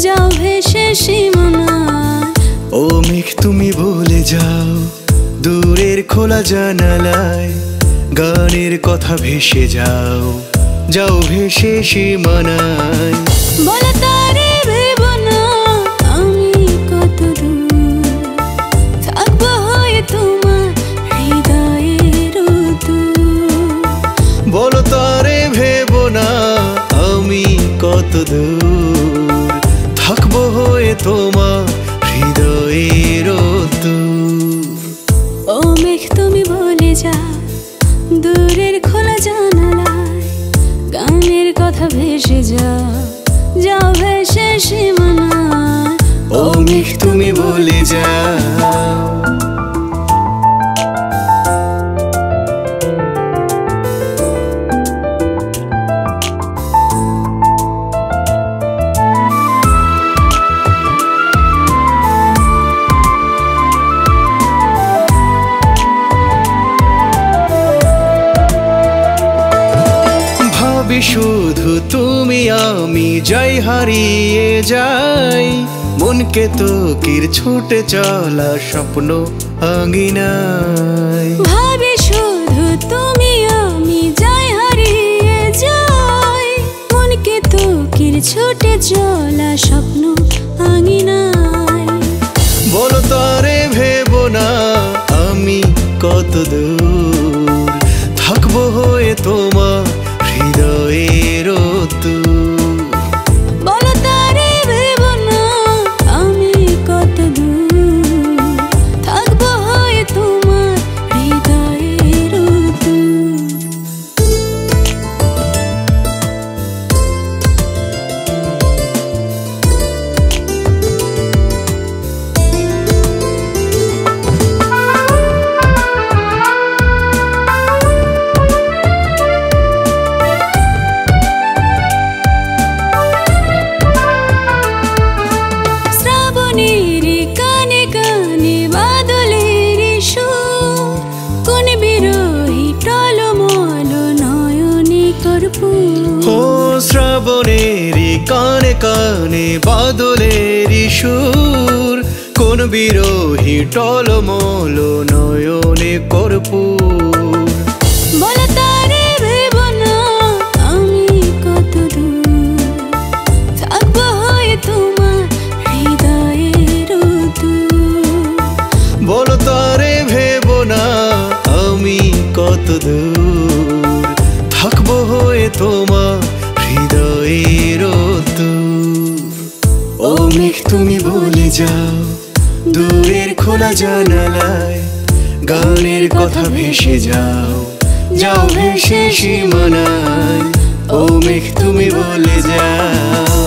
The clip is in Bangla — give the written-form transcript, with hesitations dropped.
যাও ভেসে সীমানায়। ও মেঘ তুমি বলে যাও দূরের খোলা জানালায়, গানের কথা ভেসে যাও, যাও ভেসে সীমানায়। বলে তারে ভেবো না আমি কত দূর, থাকবো হয়ে তোমার হৃদয়ের দূর। বলো তারে ভেবো না আমি কত দূর, থাকবো হয়ে তোমার হৃদয়ের দূর। ও মেঘ তুমি বলে যাও দূরের খোলা জানালায়, গানের কথা ভেসে যাও, যাও ভেসে সীমানায়। ও মেঘ তুমি বলে যাও। শুধু তুমি আমি যাই হারিয়ে যাই, মনকে তো কির ছুটে চলা স্বপ্ন আঙিনায়। ভাবি শুধু তুমি আমি যাই হারিয়ে যাই, মনকে তো কির ছুটে চলা স্বপ্ন আঙিনায়। বলো তারে ভেবো না আমি কত দূর, থাকবো হয়ে তোমার হৃদয়ের দূর। বলো তারে ভেবো না আমি কত দূর, থাকবো হয়ে তোমার হৃদয়ের দূর। শ্রাবণেরই কানে কানে বাদলেরই সুর, কোন বিরোহী টলমল নয়নে কর্পূর। বলে তারে ভেবো না আমি কত দূর, থাকবো হয়ে তোমার হৃদয়ের দূর। বলো তারে ভেবো না আমি কত দূর, থাকবো হয়ে তোমার হৃদয়ের দূর। ও মেঘ তুমি বলে যাও দূরের খোলা জানালায়, গানের কথা ভেসে যাও, যাও ভেসে সীমানায়। ও মেঘ তুমি বলে যাও।